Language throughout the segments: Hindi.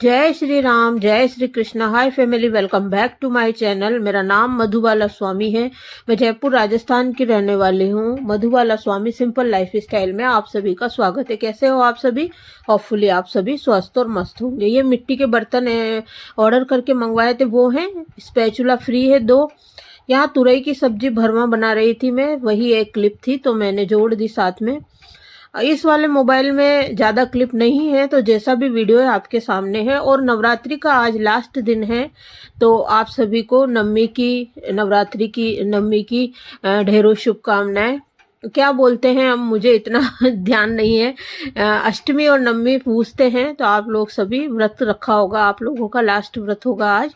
जय श्री राम, जय Shri Krishna. Hi family, welcome back to my channel. मेरा नाम मधुबाला स्वामी है। मैं जयपुर राजस्थान की रहने वाली हूँ। मधुबाला स्वामी सिंपल लाइफ स्टाइल में आप सभी का स्वागत है। कैसे हो आप सभी? होपफुली आप सभी स्वस्थ और मस्त होंगे। ये मिट्टी के बर्तन ऑर्डर करके मंगवाए थे, वो हैं। स्पैचुला फ्री है 2। यहाँ तुरई की सब्जी भरमा बना रही थी मैं, वही एक क्लिप थी तो मैंने जोड़ दी साथ में। इस वाले मोबाइल में ज़्यादा क्लिप नहीं है, तो जैसा भी वीडियो है आपके सामने है। और नवरात्रि का आज लास्ट दिन है, तो आप सभी को नवरात्रि की नवमी की ढेरों शुभकामनाएं। क्या बोलते हैं अब मुझे इतना ध्यान नहीं है। अष्टमी और नवमी पूजते हैं, तो आप लोग सभी व्रत रखा होगा, आप लोगों का लास्ट व्रत होगा आज।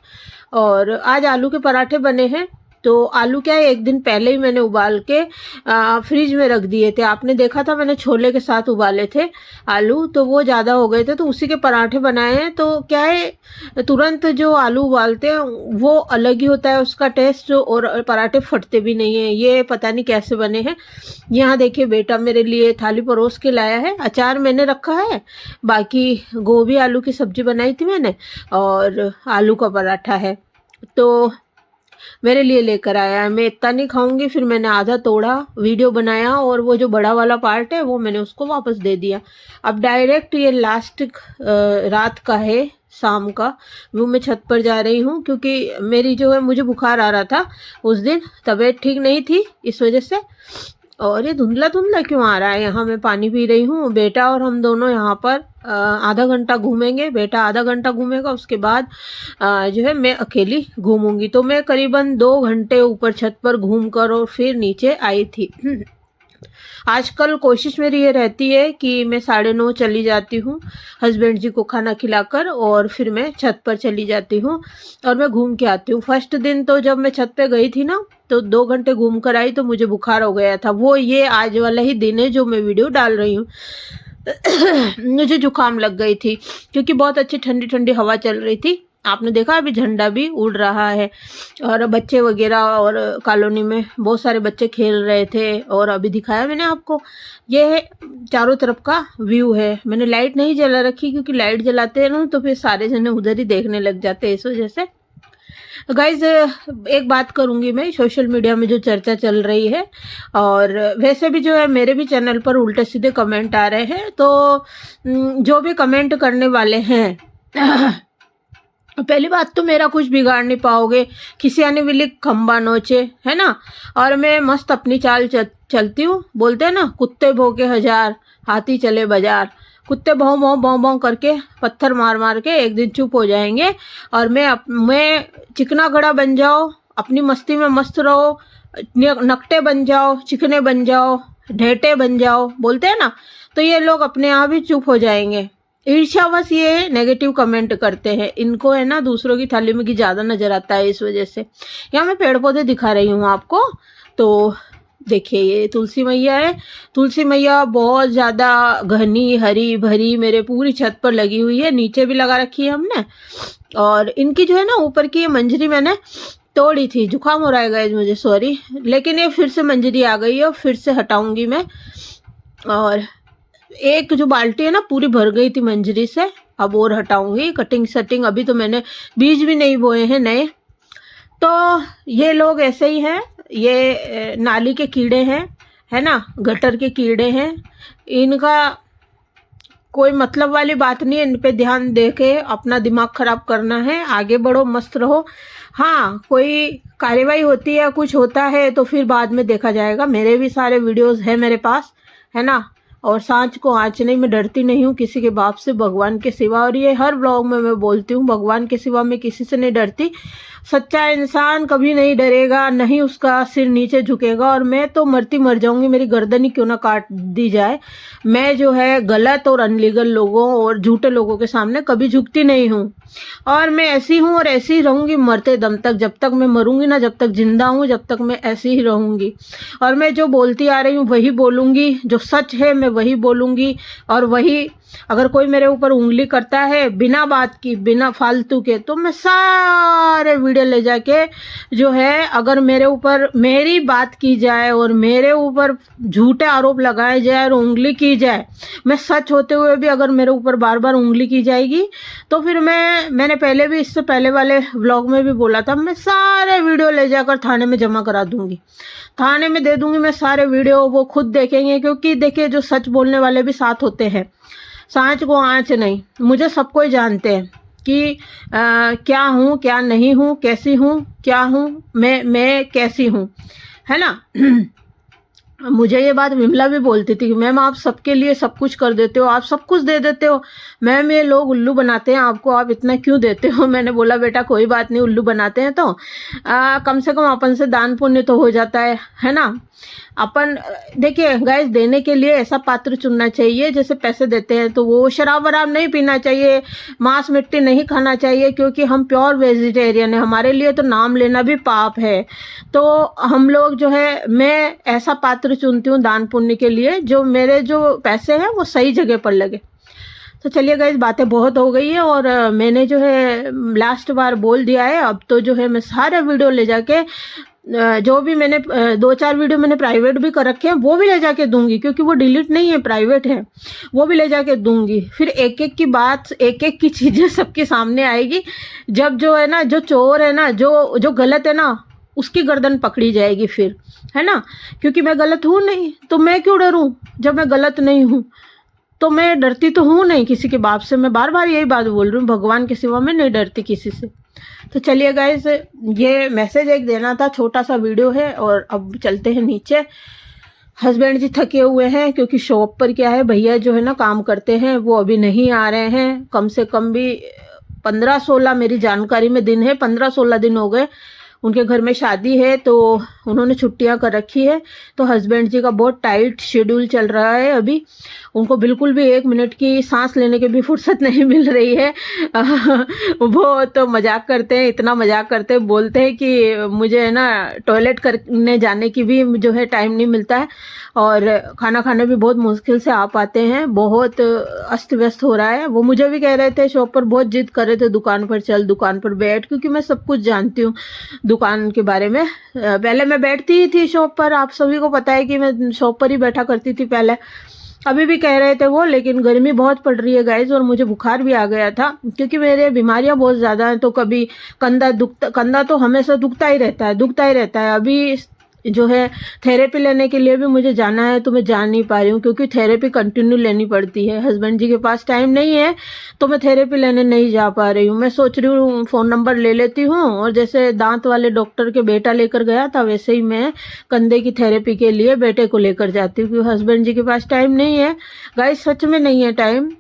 और आज आलू के पराठे बने हैं। तो आलू क्या है, एक दिन पहले ही मैंने उबाल के फ्रिज में रख दिए थे। आपने देखा था मैंने छोले के साथ उबाले थे आलू, तो वो ज़्यादा हो गए थे, तो उसी के पराठे बनाए हैं। तो क्या है, तुरंत जो आलू उबालते हैं वो अलग ही होता है उसका टेस्ट, और पराठे फटते भी नहीं है। ये पता नहीं कैसे बने हैं। यहाँ देखिए, बेटा मेरे लिए थाली परोस के लाया है। अचार मैंने रखा है, बाकी गोभी आलू की सब्जी बनाई थी मैंने, और आलू का पराठा है तो मेरे लिए लेकर आया है। मैं इतना नहीं खाऊंगी, फिर मैंने आधा तोड़ा, वीडियो बनाया, और वो जो बड़ा वाला पार्ट है वो मैंने उसको वापस दे दिया। अब डायरेक्ट ये लास्ट रात का है, शाम का, वो मैं छत पर जा रही हूँ, क्योंकि मेरी जो है, मुझे बुखार आ रहा था उस दिन, तबीयत ठीक नहीं थी इस वजह से। और ये धुंधला धुंधला क्यों आ रहा है? यहाँ मैं पानी पी रही हूँ, बेटा और हम दोनों यहाँ पर आधा घंटा घूमेंगे। बेटा आधा घंटा घूमेगा, उसके बाद जो है मैं अकेली घूमूंगी। तो मैं करीबन 2 घंटे ऊपर छत पर घूम कर और फिर नीचे आई थी। आजकल कोशिश मेरी ये रहती है कि मैं 9:30 चली जाती हूँ हस्बैंड जी को खाना खिलाकर, और फिर मैं छत पर चली जाती हूँ और मैं घूम के आती हूँ। फर्स्ट दिन तो जब मैं छत पे गई थी ना, तो 2 घंटे घूम कर आई तो मुझे बुखार हो गया था। वो ये आज वाला ही दिन है जो मैं वीडियो डाल रही हूँ। मुझे जुकाम लग गई थी, क्योंकि बहुत अच्छी ठंडी ठंडी हवा चल रही थी। आपने देखा अभी झंडा भी उड़ रहा है, और बच्चे वगैरह, और कॉलोनी में बहुत सारे बच्चे खेल रहे थे। और अभी दिखाया मैंने आपको, ये है चारों तरफ का व्यू है। मैंने लाइट नहीं जला रखी, क्योंकि लाइट जलाते हैं ना तो फिर सारे जने उधर ही देखने लग जाते हैं, इस वजह से। गाइज, एक बात करूंगी मैं, सोशल मीडिया में जो चर्चा चल रही है, और वैसे भी जो है मेरे भी चैनल पर उल्टे सीधे कमेंट आ रहे हैं, तो जो भी कमेंट करने वाले हैं पहली बात तो मेरा कुछ बिगाड़ नहीं पाओगे। किसी आने वाली खंबा नोचे, है ना। और मैं मस्त अपनी चाल चलती हूँ। बोलते हैं ना, कुत्ते भौंके 1000, हाथी चले बाजार। कुत्ते भौं भौं भौं भौं करके, पत्थर मार मार के एक दिन चुप हो जाएंगे, और मैं चिकना घड़ा बन जाओ, अपनी मस्ती में मस्त रहो, नकटे बन जाओ, चिकने बन जाओ, ढेटे बन जाओ, बोलते हैं ना, तो ये लोग अपने आप ही चुप हो जाएंगे। ईर्ष्यावश ये नेगेटिव कमेंट करते हैं। इनको है ना दूसरों की थाली में घी ज्यादा नजर आता है, इस वजह से। यहाँ मैं पेड़ पौधे दिखा रही हूँ आपको। तो देखिए, ये तुलसी मैया है। तुलसी मैया बहुत ज्यादा घनी हरी भरी मेरे पूरी छत पर लगी हुई है, नीचे भी लगा रखी है हमने। और इनकी जो है ना ऊपर की मंजरी मैंने तोड़ी थी। जुकाम हो रहा है गाइस मुझे, सॉरी, लेकिन ये फिर से मंजरी आ गई है, और फिर से हटाऊंगी मैं। और एक जो बाल्टी है ना पूरी भर गई थी मंजरी से, अब और हटाऊंगी। कटिंग सेटिंग, अभी तो मैंने बीज भी नहीं बोए हैं नए। तो ये लोग ऐसे ही हैं, ये नाली के कीड़े हैं, है ना, गटर के कीड़े हैं। इनका कोई मतलब वाली बात नहीं है, इन पे ध्यान दे के अपना दिमाग खराब करना है। आगे बढ़ो, मस्त रहो। हाँ, कोई कार्यवाही होती है, कुछ होता है, तो फिर बाद में देखा जाएगा। मेरे भी सारे वीडियोस हैं मेरे पास, है ना। और सांच को आँच नहीं, मैं डरती नहीं हूँ किसी के बाप से, भगवान के सिवा। और ये हर व्लॉग में मैं बोलती हूँ, भगवान के सिवा मैं किसी से नहीं डरती। सच्चा इंसान कभी नहीं डरेगा, नहीं उसका सिर नीचे झुकेगा। और मैं तो मरती मर जाऊंगी, मेरी गर्दन ही क्यों ना काट दी जाए, मैं जो है गलत और अनलीगल लोगों और झूठे लोगों के सामने कभी झुकती नहीं हूँ। और मैं ऐसी हूँ और ऐसी ही रहूंगी मरते दम तक। जब तक मैं मरूंगी ना, जब तक जिंदा हूँ, जब तक मैं ऐसी ही रहूंगी। और मैं जो बोलती आ रही हूँ वही बोलूंगी, जो सच है मैं वही बोलूंगी, और वही अगर कोई मेरे ऊपर उंगली करता है बिना बात की, बिना फालतू के, तो मैं सारे वीडियो ले जाके जो है, अगर मेरे ऊपर मेरी बात की जाए और मेरे ऊपर झूठे आरोप लगाए जाए और उंगली की जाए, मैं सच होते हुए भी अगर मेरे ऊपर बार बार उंगली की जाएगी, तो फिर मैंने पहले भी, इससे पहले वाले व्लॉग में भी बोला था, मैं सारे वीडियो ले जाकर थाने में जमा करा दूंगी, थाने में दे दूंगी मैं सारे वीडियो। वो खुद देखेंगे, क्योंकि देखिए जो सच बोलने वाले भी साथ होते हैं, सांच को आंच नहीं। मुझे सबको ही जानते हैं कि क्या हूँ क्या नहीं हूँ, कैसी हूँ क्या हूँ, मैं कैसी हूँ, है ना। मुझे ये बात विमला भी बोलती थी कि मैम आप सबके लिए सब कुछ कर देते हो, आप सब कुछ दे देते हो मैम, ये लोग उल्लू बनाते हैं आपको, आप इतना क्यों देते हो। मैंने बोला बेटा कोई बात नहीं, उल्लू बनाते हैं तो कम से कम अपन से दान पुण्य तो हो जाता है ना। अपन देखिए गाइस, देने के लिए ऐसा पात्र चुनना चाहिए, जैसे पैसे देते हैं तो वो शराब वराब नहीं पीना चाहिए, मांस मिट्टी नहीं खाना चाहिए, क्योंकि हम प्योर वेजिटेरियन है, हमारे लिए तो नाम लेना भी पाप है। तो हम लोग जो है, मैं ऐसा पात्र चुनती हूँ दान पुण्य के लिए, जो मेरे जो पैसे हैं वो सही जगह पर लगे। तो चलिए गाइस, बातें बहुत हो गई है और मैंने जो है लास्ट बार बोल दिया है। अब तो जो है मैं सारे वीडियो ले जाके, जो भी मैंने 2-4 वीडियो मैंने प्राइवेट भी कर रखे हैं, वो भी ले जाके दूंगी, क्योंकि वो डिलीट नहीं है, प्राइवेट है, वो भी ले जाके दूंगी। फिर एक एक की बात, एक एक की चीजें सबके सामने आएगी, जब जो है ना, जो चोर है ना, जो गलत है ना, उसकी गर्दन पकड़ी जाएगी फिर, है ना। क्योंकि मैं गलत हूं नहीं, तो मैं क्यों डरूं, जब मैं गलत नहीं हूं तो मैं डरती तो हूं नहीं किसी के बाप से। मैं बार बार यही बात बोल रही हूँ, भगवान के सिवा मैं नहीं डरती किसी से। तो चलिए गाइस, ये मैसेज एक देना था, छोटा सा वीडियो है। और अब चलते हैं नीचे। हस्बैंड जी थके हुए हैं, क्योंकि शॉप पर क्या है, भैया जो है ना काम करते हैं, वो अभी नहीं आ रहे हैं। कम से कम भी 15-16 मेरी जानकारी में दिन है, 15-16 दिन हो गए। उनके घर में शादी है तो उन्होंने छुट्टियां कर रखी है। तो हस्बैंड जी का बहुत टाइट शेड्यूल चल रहा है अभी, उनको बिल्कुल भी 1 मिनट की सांस लेने की भी फुर्सत नहीं मिल रही है। वो तो मजाक करते हैं, इतना मजाक करते हैं, बोलते हैं कि मुझे है ना टॉयलेट करने जाने की भी जो है टाइम नहीं मिलता है, और खाना खाने भी बहुत मुश्किल से आ पाते हैं, बहुत अस्त व्यस्त हो रहा है। वो मुझे भी कह रहे थे, शॉप पर बहुत जिद कर रहे थे, दुकान पर चल, दुकान पर बैठ, क्योंकि मैं सब कुछ जानती हूँ दुकान के बारे में। पहले मैं बैठती ही थी शॉप पर, आप सभी को पता है कि मैं शॉप पर ही बैठा करती थी पहले। अभी भी कह रहे थे वो, लेकिन गर्मी बहुत पड़ रही है गाइज, और मुझे बुखार भी आ गया था, क्योंकि मेरे बीमारियां बहुत ज्यादा हैं। तो कभी कंधा तो हमेशा दुखता ही रहता है। अभी जो है थेरेपी लेने के लिए भी मुझे जाना है, तो मैं जा नहीं पा रही हूँ, क्योंकि थेरेपी कंटिन्यू लेनी पड़ती है। हस्बैंड जी के पास टाइम नहीं है, तो मैं थेरेपी लेने नहीं जा पा रही हूँ। मैं सोच रही हूँ फोन नंबर ले लेती हूँ, और जैसे दांत वाले डॉक्टर के बेटा लेकर गया था, वैसे ही मैं कंधे की थेरेपी के लिए बेटे को लेकर जाती हूँ, क्योंकि हस्बैंड जी के पास टाइम नहीं है। गाइस सच में नहीं है टाइम,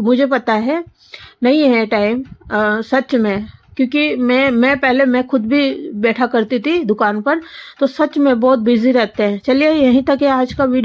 मुझे पता है नहीं है टाइम, सच में। क्योंकि मैं खुद भी बैठा करती थी दुकान पर, तो सच में बहुत बिजी रहते हैं। चलिए यहीं तक है आज का वीडियो।